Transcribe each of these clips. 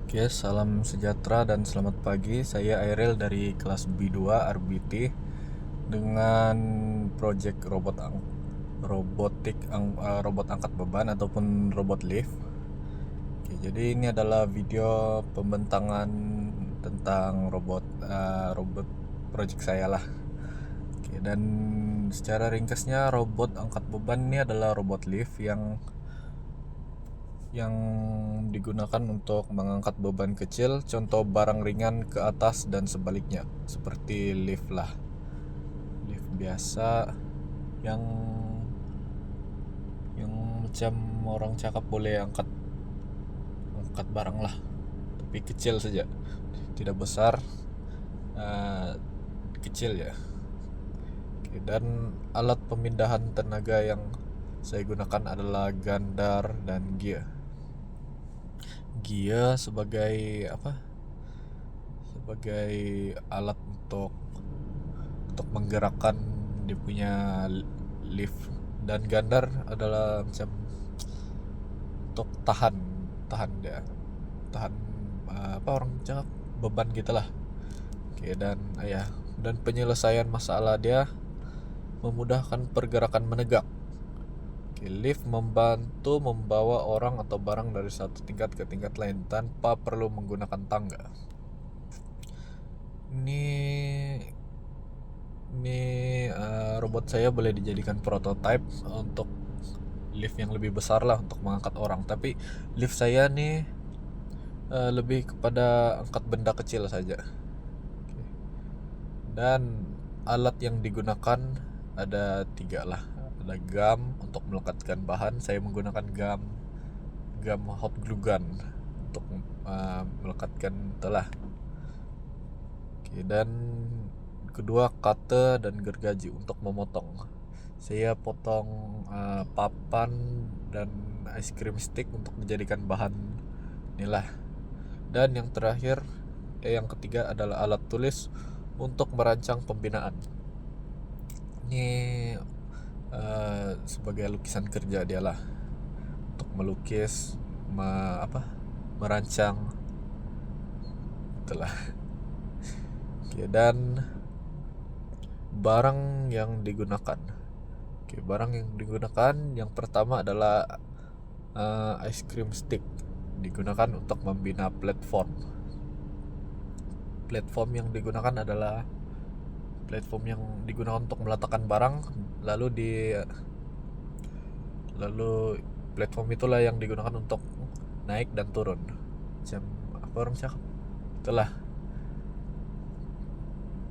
Oke, salam sejahtera dan selamat pagi. Saya Airel dari kelas B2 RBT dengan project robot angkat beban ataupun robot lift. Oke, jadi ini adalah video pembentangan tentang robot project saya lah. Oke, dan secara ringkasnya robot angkat beban ini adalah robot lift yang digunakan untuk mengangkat beban kecil, contoh barang ringan ke atas dan sebaliknya, seperti lift lah, lift biasa yang yang macam orang cakap boleh angkat angkat barang lah, tapi kecil saja, tidak besar, uh, kecil ya. Oke, dan alat pemindahan tenaga yang saya gunakan adalah gandar dan gear. Gear sebagai apa? Sebagai alat untuk menggerakkan dia punya lift, dan gandar adalah macam untuk tahan tahan dia tahan apa orang cakap beban gitulah. Oke, dan penyelesaian masalah dia memudahkan pergerakan menegak. Oke, lift membantu membawa orang atau barang dari satu tingkat ke tingkat lain tanpa perlu menggunakan tangga. Ini robot saya boleh dijadikan prototype untuk lift yang lebih besar lah, untuk mengangkat orang. Tapi lift saya nih lebih kepada angkat benda kecil saja. Dan alat yang digunakan ada 3 lah. Ada gam untuk melekatkan bahan. Saya menggunakan gam hot glue gun untuk melekatkan telah. Oke, dan kedua cutter dan gergaji untuk memotong. Saya potong papan dan ice cream stick untuk dijadikan bahan inilah. Dan yang ketiga adalah alat tulis untuk merancang pembinaan. Ini sebagai lukisan kerja dia lah, untuk melukis, merancang itulah. Oke, dan barang yang digunakan. Oke, barang yang digunakan yang pertama adalah ice cream stick, digunakan untuk membina platform. Platform yang digunakan adalah platform yang digunakan untuk meletakkan barang, lalu platform itulah yang digunakan untuk naik dan turun. Macam apa orang cakap? Itulah,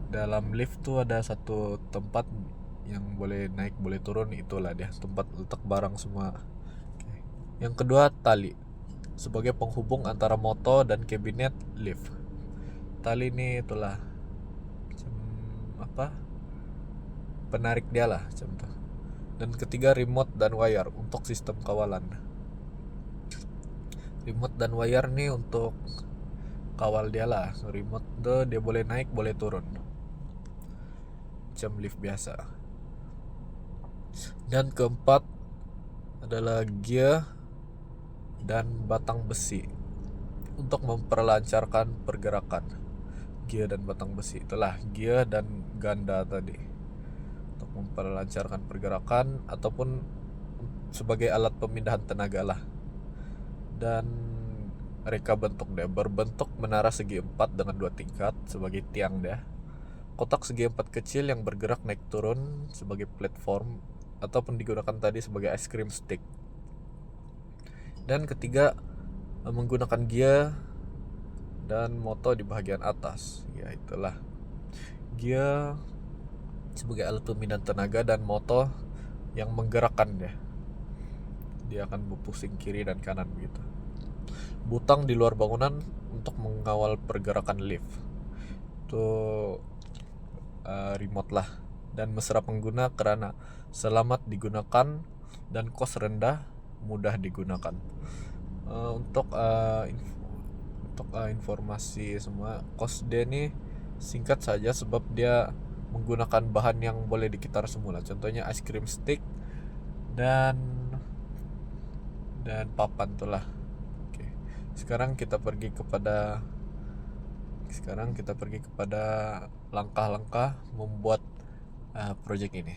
dalam lift tuh ada satu tempat yang boleh naik boleh turun, itulah dia tempat letak barang semua. Oke. Yang kedua, tali sebagai penghubung antara motor dan kabinet lift. Tali ini itulah macam apa, penarik dia lah macam tuh. Dan ketiga, remote dan wire untuk sistem kawalan. Remote dan wire nih untuk kawal dia lah. Remote tuh dia boleh naik boleh turun, macam lift biasa. Dan keempat adalah gear dan batang besi untuk memperlancarkan pergerakan. Gear dan batang besi, itulah gear dan ganda tadi, untuk memperlancarkan pergerakan ataupun sebagai alat pemindahan tenaga lah. Dan reka bentuk dia berbentuk menara segi 4 dengan 2 tingkat sebagai tiang dia. Kotak segi 4 kecil yang bergerak naik turun sebagai platform ataupun digunakan tadi sebagai ice cream stick. Dan ketiga, menggunakan gear dan motor di bagian atas. Ya, itulah gear sebagai alat pemindahan tenaga dan motor yang menggerakkan dia. Dia akan berpusing kiri dan kanan begitu. Butang di luar bangunan untuk mengawal pergerakan lift. Itu remote lah, dan mesra pengguna karena selamat digunakan dan kos rendah, mudah digunakan. Untuk informasi semua, kos dia nih singkat saja sebab dia menggunakan bahan yang boleh dikitar semula. Contohnya ice cream stick dan papan tuh lah. Oke. Sekarang kita pergi kepada langkah-langkah membuat project ini.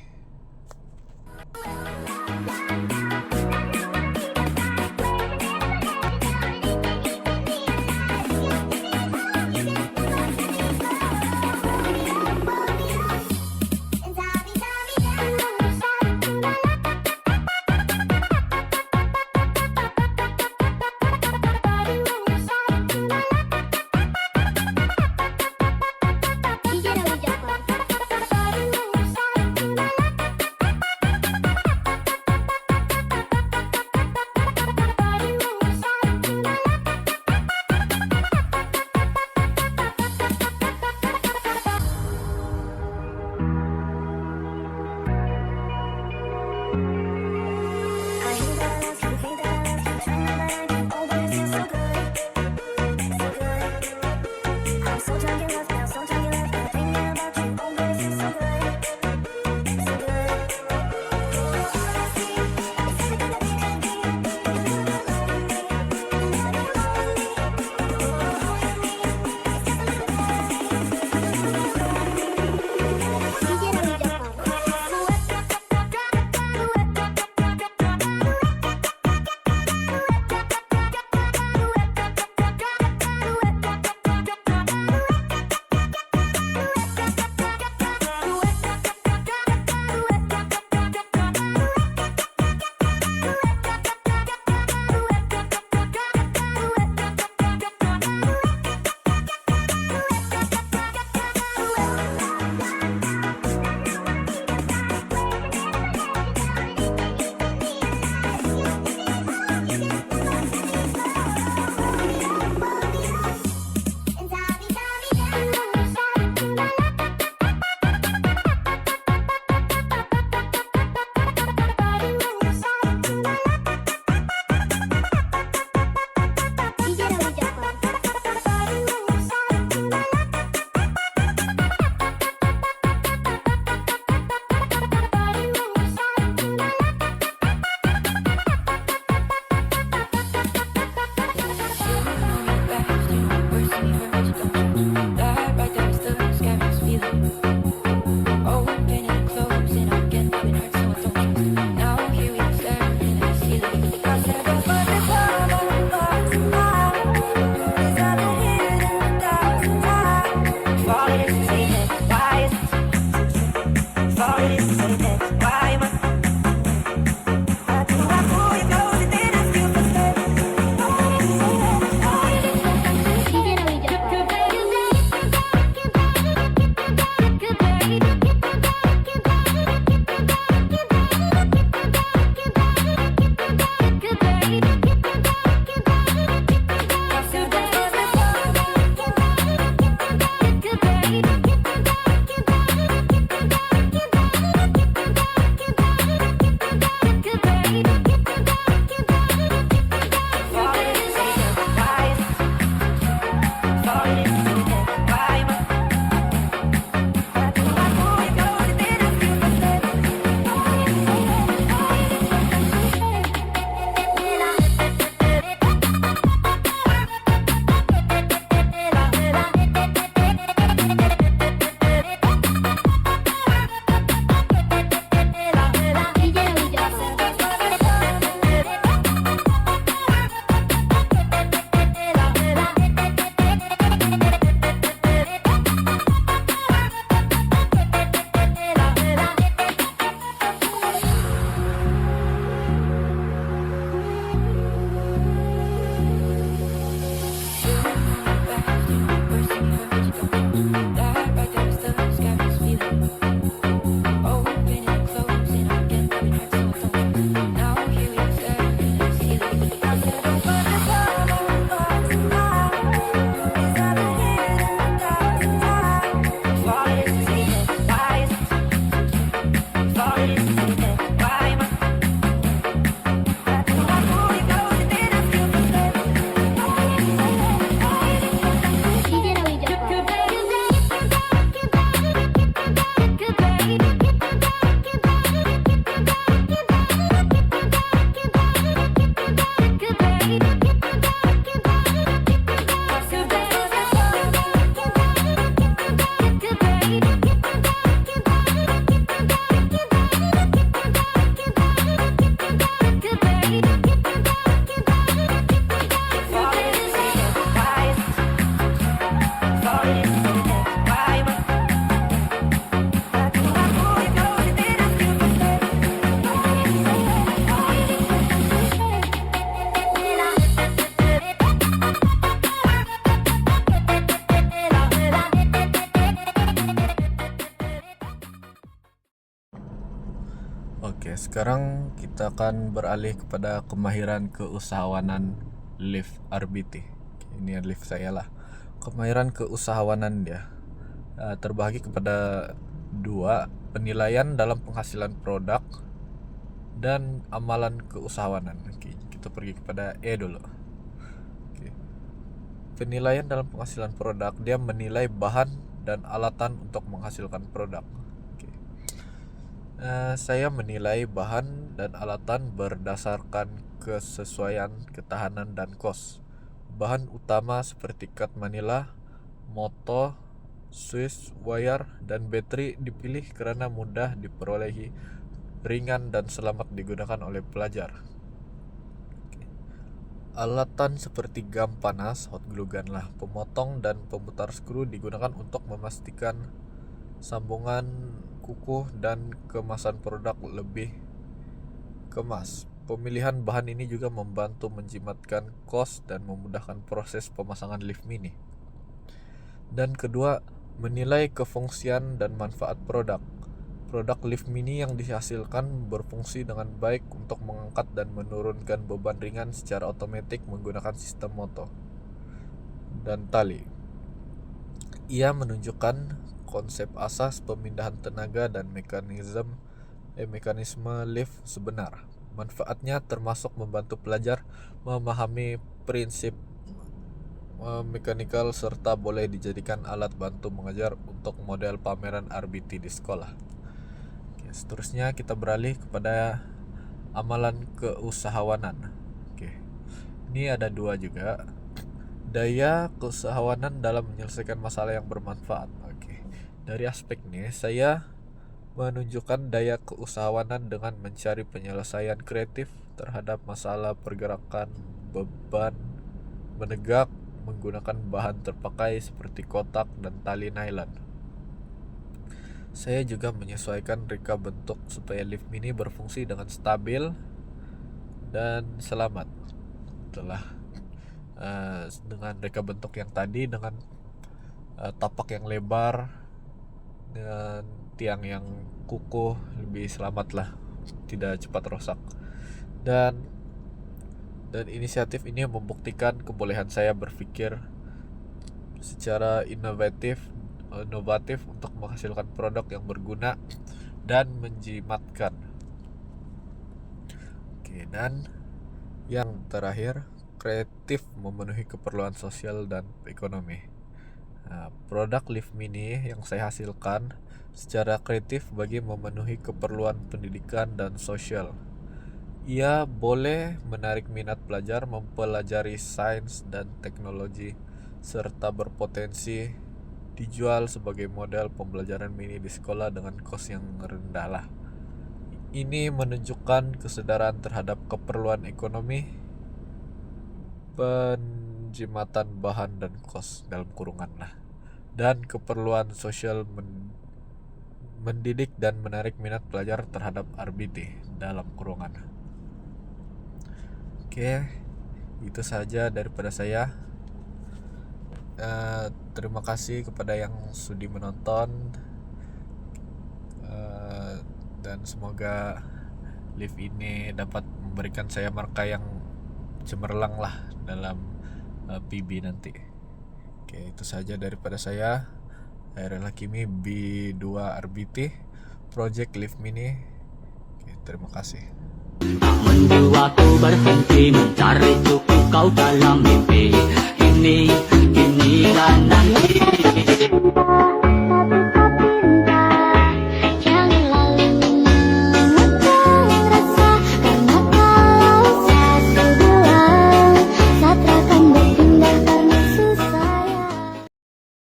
Sekarang kita akan beralih kepada kemahiran keusahawanan lift RBT. Ini lift saya lah. Kemahiran keusahawanan dia terbagi kepada dua: penilaian dalam penghasilan produk dan amalan keusahawanan. Oke, kita pergi kepada E dulu. Oke. Penilaian dalam penghasilan produk, dia menilai bahan dan alatan untuk menghasilkan produk. Oke. Saya menilai bahan dan alatan berdasarkan kesesuaian, ketahanan, dan kos. Bahan utama seperti cat manila, moto, Swiss wire, dan baterai dipilih karena mudah diperolehi, ringan, dan selamat digunakan oleh pelajar. Alatan seperti gam panas, hot glue gun lah, pemotong dan pemutar skru digunakan untuk memastikan sambungan kukuh dan kemasan produk lebih kemas. Pemilihan bahan ini juga membantu menjimatkan kos dan memudahkan proses pemasangan lift mini. Dan kedua, menilai kefungsian dan manfaat produk. Produk lift mini yang dihasilkan berfungsi dengan baik untuk mengangkat dan menurunkan beban ringan secara otomatis menggunakan sistem motor dan tali. Ia menunjukkan konsep asas pemindahan tenaga dan mekanisme lift sebenar. Manfaatnya termasuk membantu pelajar memahami prinsip mekanikal serta boleh dijadikan alat bantu mengajar untuk model pameran RBT di sekolah. Oke, seterusnya kita beralih kepada amalan keusahawanan. Oke. Ini ada dua juga. Daya keusahawanan dalam menyelesaikan masalah yang bermanfaat. Oke. Dari aspek ini saya menunjukkan daya keusahawanan dengan mencari penyelesaian kreatif terhadap masalah pergerakan beban menegak menggunakan bahan terpakai seperti kotak dan tali nylon. Saya juga menyesuaikan reka bentuk supaya lift mini berfungsi dengan stabil dan selamat. Setelah dengan reka bentuk yang tadi, dengan tapak yang lebar, dengan tiang yang kukuh, lebih selamat lah, tidak cepat rusak. Dan inisiatif ini membuktikan kebolehan saya berpikir secara inovatif untuk menghasilkan produk yang berguna dan menjimatkan. Oke, dan yang terakhir, kreatif memenuhi keperluan sosial dan ekonomi. Produk lift mini yang saya hasilkan secara kreatif bagi memenuhi keperluan pendidikan dan sosial. Ia boleh menarik minat pelajar mempelajari sains dan teknologi serta berpotensi dijual sebagai model pembelajaran mini di sekolah dengan kos yang rendah lah. Ini menunjukkan kesadaran terhadap keperluan ekonomi, penjimatan bahan dan kos dalam kurungan lah, dan keperluan sosial mendidik dan menarik minat pelajar terhadap RBT dalam kurungan. Oke, itu saja daripada saya. Terima kasih kepada yang sudi menonton, dan semoga live ini dapat memberikan saya marka yang cemerlang lah dalam PB nanti. Oke, itu saja daripada saya. Hairil Hakimi, B2 RBT Project Lift Mini. Oke, terima kasih. Tak menjua ku berhenti mencari cukup kau dalam mimpi.